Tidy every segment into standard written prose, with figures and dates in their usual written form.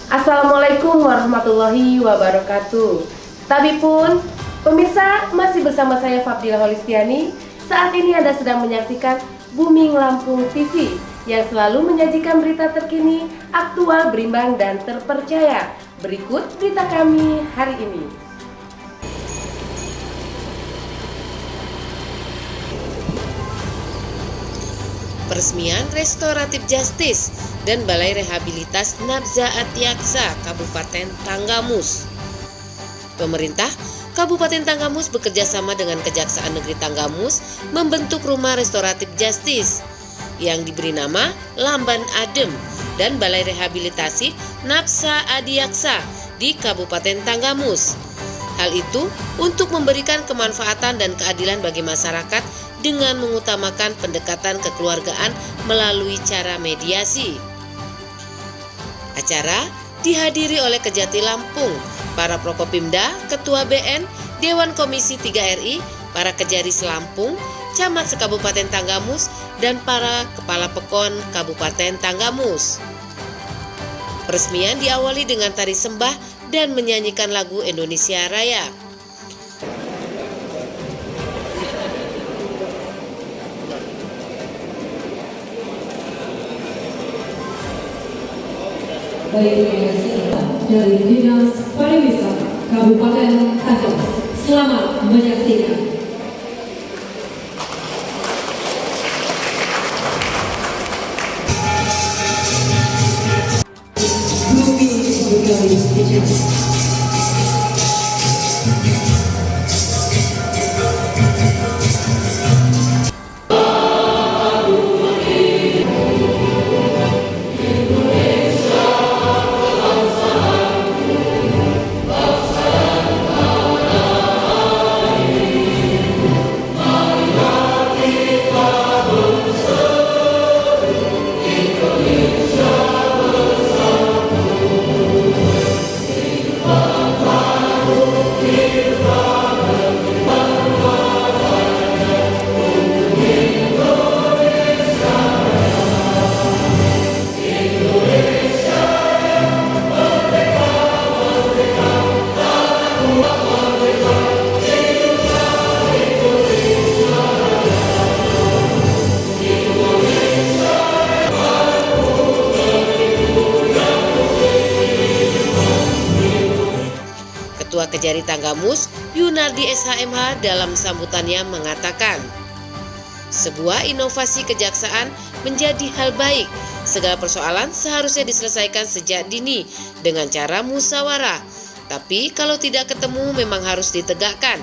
Assalamualaikum warahmatullahi wabarakatuh. Tabipun, pemirsa masih bersama saya Fabdila Holistiani. Saat ini Anda sedang menyaksikan Booming Lampung TV yang selalu menyajikan berita terkini, aktual, berimbang, dan terpercaya. Berikut berita kami hari ini. Peresmian Restoratif Justice dan Balai Rehabilitas Nabza Atiaksa Kabupaten Tanggamus. Pemerintah Kabupaten Tanggamus bekerjasama dengan Kejaksaan Negeri Tanggamus membentuk Rumah Restoratif Justice yang diberi nama Lamban Adem dan Balai Rehabilitasi Nabza Adiaksa di Kabupaten Tanggamus. Hal itu untuk memberikan kemanfaatan dan keadilan bagi masyarakat dengan mengutamakan pendekatan kekeluargaan melalui cara mediasi. Acara dihadiri oleh Kejati Lampung, para Prokopimda, Ketua BN, Dewan Komisi 3 RI, para Kejaris Lampung, Camat Sekabupaten Tanggamus, dan para Kepala Pekon Kabupaten Tanggamus. Peresmian diawali dengan tari sembah dan menyanyikan lagu Indonesia Raya. Baik, terima kasih dari Dinas Pariwisata Kabupaten Tanggamus. Selamat menyaksikan. Ketua Kejari Tanggamus, Yunardi SHMH dalam sambutannya mengatakan, sebuah inovasi kejaksaan menjadi hal baik. Segala persoalan seharusnya diselesaikan sejak dini dengan cara musyawarah. Tapi kalau tidak ketemu memang harus ditegakkan.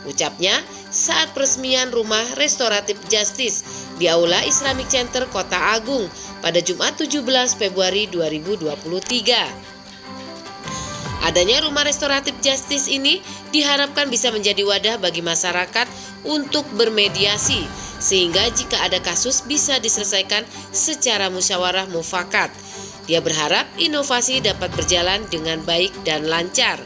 Ucapnya saat peresmian Rumah Restoratif Justice di Aula Islamic Center Kota Agung pada Jumat 17 Februari 2023. Adanya Rumah Restoratif Justice ini diharapkan bisa menjadi wadah bagi masyarakat untuk bermediasi, sehingga jika ada kasus bisa diselesaikan secara musyawarah mufakat. Dia berharap inovasi dapat berjalan dengan baik dan lancar.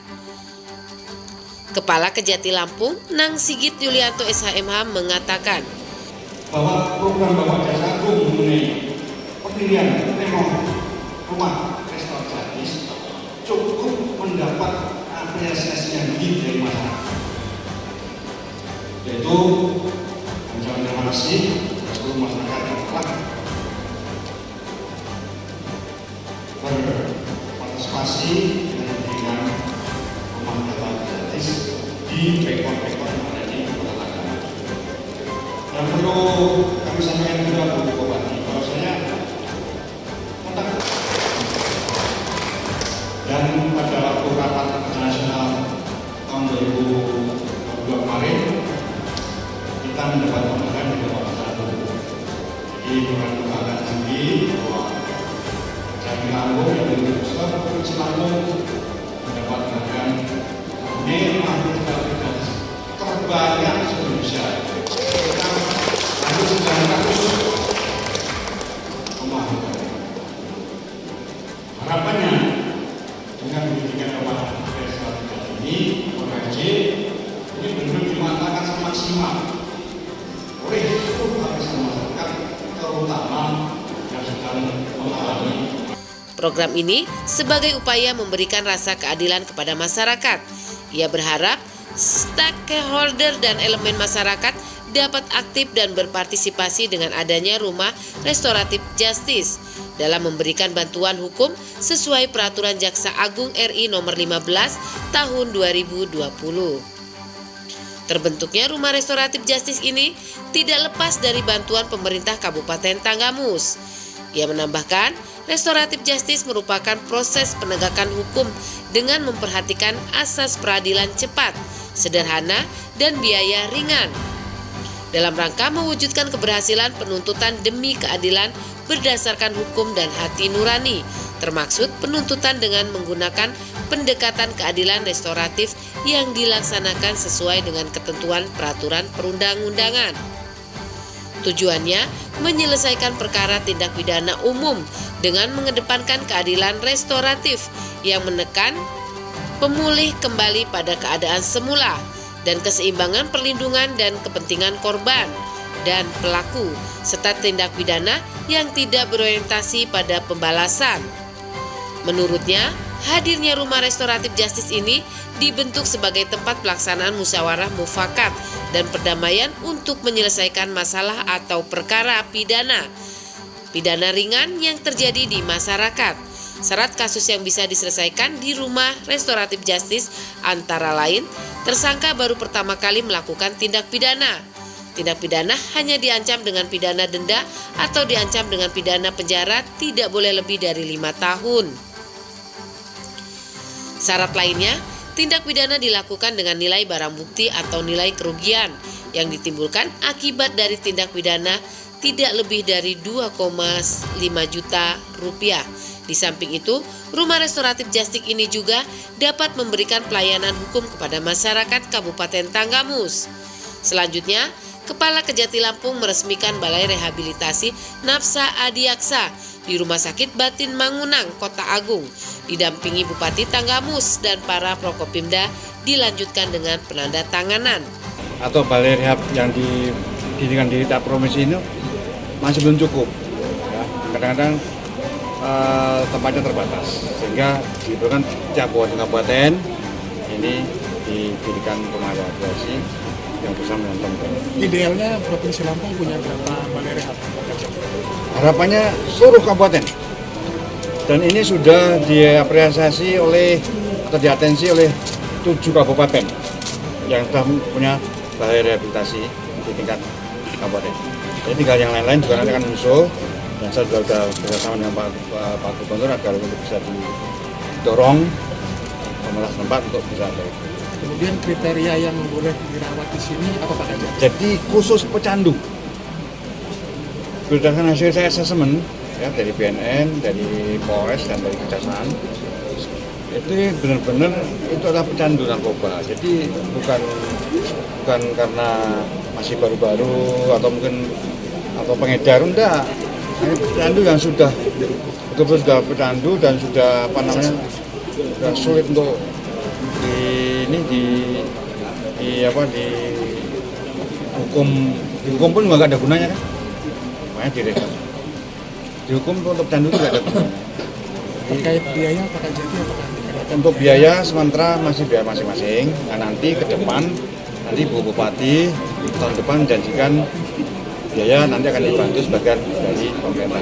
Kepala Kejati Lampung, Nang Sigit Yulianto SHMH mengatakan, bahwa program Bapak Jaksa Agung mengenai pendirian rumah restoratif justice cukup mendapat apresiasi yang tinggi dari masyarakat, yaitu mengucapkan terima kasih kepada seluruh masyarakat yang telah berpartisipasi dengan mendirikan rumah restoratif justice di pekon-pekon yang ada di Kota Tanggamus. Dan perlu kami sampaikan juga Bu Bupati, bahwasanya kontak dan pada waktu rapat nasional tahun 2022 kemarin kita mendapat penghargaan dari Bapak Satu. Jadi bukan penghargaan tinggi bahwa Kejati Lampung yang lebih besar Provinsi Lampung mendapat penghargaan Rumah Restoratif Justice terbanyak di Indonesia. Kita harus 900 rumah. Harapannya dengan mendirikan rumah restoratif ini, ORJ ini benar-benar dimanfaatkan semaksimal oleh seluruh lapisan masyarakat, terutama yang sedang mengalami Program ini sebagai upaya memberikan rasa keadilan kepada masyarakat. Ia berharap stakeholder dan elemen masyarakat dapat aktif dan berpartisipasi dengan adanya Rumah Restoratif Justice dalam memberikan bantuan hukum sesuai Peraturan Jaksa Agung RI Nomor 15 Tahun 2020. Terbentuknya Rumah Restoratif Justice ini tidak lepas dari bantuan pemerintah Kabupaten Tanggamus. Ia menambahkan, Restoratif Justice merupakan proses penegakan hukum dengan memperhatikan asas peradilan cepat, sederhana, dan biaya ringan. Dalam rangka mewujudkan keberhasilan penuntutan demi keadilan berdasarkan hukum dan hati nurani, termaksud penuntutan dengan menggunakan pendekatan keadilan restoratif yang dilaksanakan sesuai dengan ketentuan peraturan perundang-undangan. Tujuannya menyelesaikan perkara tindak pidana umum dengan mengedepankan keadilan restoratif yang menekan pemulih kembali pada keadaan semula dan keseimbangan perlindungan dan kepentingan korban dan pelaku serta tindak pidana yang tidak berorientasi pada pembalasan. Menurutnya, hadirnya Rumah Restoratif Justice ini dibentuk sebagai tempat pelaksanaan musyawarah mufakat dan perdamaian untuk menyelesaikan masalah atau perkara pidana ringan yang terjadi di masyarakat. Syarat kasus yang bisa diselesaikan di Rumah Restoratif Justice antara lain, tersangka baru pertama kali melakukan tindak pidana. Tindak pidana hanya diancam dengan pidana denda atau diancam dengan pidana penjara tidak boleh lebih dari 5 tahun. Syarat lainnya, tindak pidana dilakukan dengan nilai barang bukti atau nilai kerugian yang ditimbulkan akibat dari tindak pidana tidak lebih dari 2,5 juta rupiah. Di samping itu, Rumah Restoratif Justice ini juga dapat memberikan pelayanan hukum kepada masyarakat Kabupaten Tanggamus. Selanjutnya, Kepala Kejati Lampung meresmikan Balai Rehabilitasi Nafsa Adiaksa di Rumah Sakit Batin Mangunang, Kota Agung, didampingi Bupati Tanggamus dan para Prokopimda dilanjutkan dengan penandatanganan. Atau balai rehab yang didirikan di tiap provinsi ini masih belum cukup. Ya, kadang-kadang tempatnya terbatas, sehingga diperlukan tiap kabupaten ini didirikan rumah rehabilitasi yang bersama dengan teman-teman. Idealnya Provinsi Lampung punya berapa balai rehab? Harapannya seluruh kabupaten, dan ini sudah diapresiasi atau diatensi oleh 7 kabupaten yang sudah punya balai rehabilitasi di tingkat kabupaten. Jadi tinggal yang lain-lain juga nanti akan muncul, dan saya juga bersama dengan Pak Gubernur agar untuk bisa didorong pemerintah tempat untuk bisa baik. Kemudian kriteria yang boleh dirawat di sini apa Pak Kajati? Jadi khusus pecandu, berdasarkan hasil saya asesmen ya, dari BNN, dari Polres dan dari Kejaksaan, itu benar-benar itu adalah pecandu narkoba. Jadi bukan karena masih baru-baru atau mungkin pengedar, enggak. Ini pecandu yang sudah betul-betul sudah pecandu dan sudah sudah sulit untuk dihukum pun nggak ada gunanya kan, makanya direhab. Dihukum untuk pecandu itu nggak ada gunanya. Terkait biaya Pak Kajati apakah dikenakan? Untuk biaya sementara masih biaya masing-masing. Nah, nanti ke depan Bu Bupati tahun depan janjikan biaya nanti akan dibantu sebagian dari pemerintah.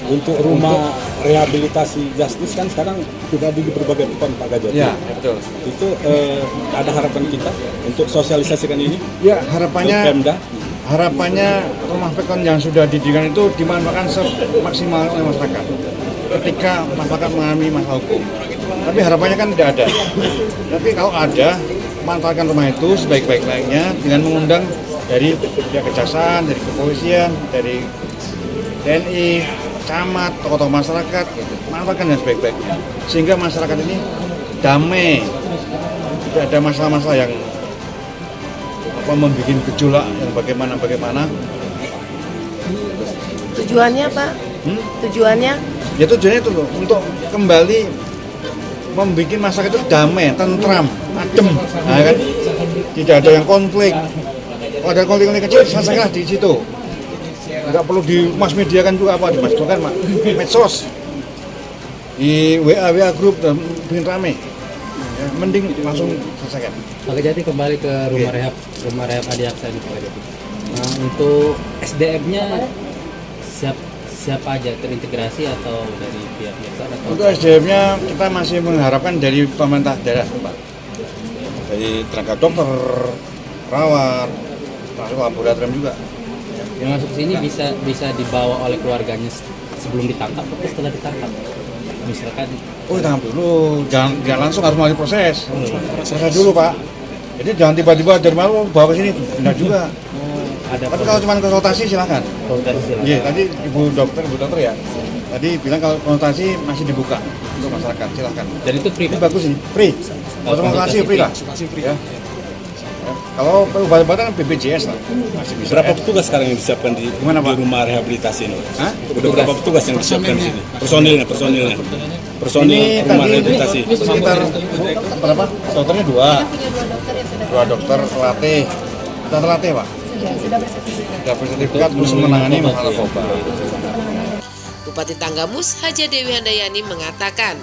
Untuk rumah rehabilitasi Justice kan sekarang sudah di berbagai tempat Pak Kajati. Ya, betul. Itu ada harapan kita untuk sosialisasikan ini. Ya, harapannya Pemda. rumah pekon yang sudah didirikan itu dimanfaatkan semaksimal oleh masyarakat ketika masyarakat mengalami masalah hukum. Tapi harapannya kan tidak ada. Tapi kalau ada, manfaatkan rumah itu sebaik-baiknya dengan mengundang dari pihak kejaksaan, dari kepolisian, dari TNI, camat, tokoh-tokoh masyarakat, gitu. Manfaatkan dengan sebaik-baiknya sehingga masyarakat ini damai, tidak ada masalah-masalah yang membuat gejolak yang bagaimana. Tujuannya Pak? Tujuannya? Ya tujuannya itu loh, untuk kembali membuat masyarakat itu damai, tentram, adem, nah, kan? Tidak ada yang konflik. Kalau ada konflik kecil, selesaikan di situ. Nggak perlu di mass media kan juga apa, di medsos. di WA grup dan bikin rame. Ya, mending langsung selesaikan. Pak Kejati kembali ke rumah rehab Adiaksa ini Pak Kejati. Nah, untuk SDM-nya siapa aja terintegrasi atau dari pihak yayasan atau Untuk SDM-nya kita masih mengharapkan dari pemerintah daerah Pak. Dari tenaga dokter, perawat, termasuk laboratorium juga. yang masuk sini bisa dibawa oleh keluarganya sebelum ditangkap atau setelah ditangkap? Misalkan Tangkap dulu, jangan langsung, harus melalui proses. Proses dulu Pak. Jadi jangan tiba-tiba dari malu bawa ke sini, benar juga. ada Tapi kalau cuma konsultasi silakan. konsultasi Iya, tadi ibu dokter ya. Tadi bilang kalau konsultasi masih dibuka untuk masyarakat, silakan. dan itu free Ini Pak? bagus ini, free. Kalau konsultasi free lah. Ya. Kalau obat-obatan BPJS lah, masih bisa. Berapa petugas sekarang yang disiapkan di Gimana, Pak? rumah rehabilitasi ini? Hah? Udah berapa petugas yang disiapkan di sini? Personil Ini rumah tadi rehabilitasi. sekitar berapa? Dokternya 2. Dua dokter terlatih. Sudah terlatih Pak? Sudah bersertifikat terus menangani masalah narkoba. Bupati Tanggamus Haja Dewi Handayani mengatakan,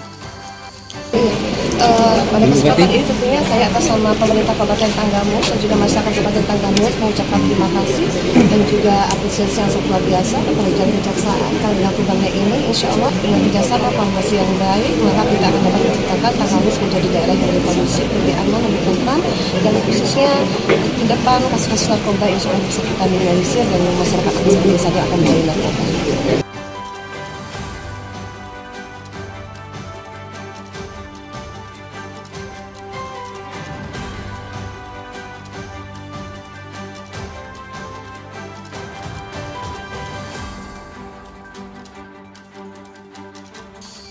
Pada kesempatan ini tentunya saya atas nama pemerintah Kabupaten Tanggamus dan juga masyarakat Kabupaten Tanggamus mengucapkan terima kasih dan juga apresiasi yang sangat luar biasa kepada kejaksaan karena dilakukannya ini. Insya Allah dengan kerjasama kolaborasi yang baik maka kita akan dapat menciptakan Tanggamus menjadi daerah yang lebih kondusif, lebih aman, lebih tentram, dan khususnya ke depan kasus-kasus narkoba insya Allah bisa kita minimalisir dan masyarakat desa akan menjadi narkoba.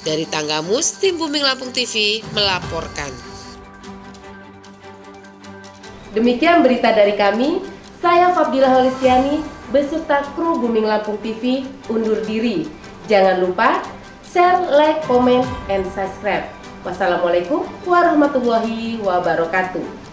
dari Tanggamus, tim Booming Lampung TV melaporkan. Demikian berita dari kami. Saya Fabdila Holistiani beserta kru Booming Lampung TV undur diri. Jangan lupa share, like, comment, and subscribe. Wassalamualaikum warahmatullahi wabarakatuh.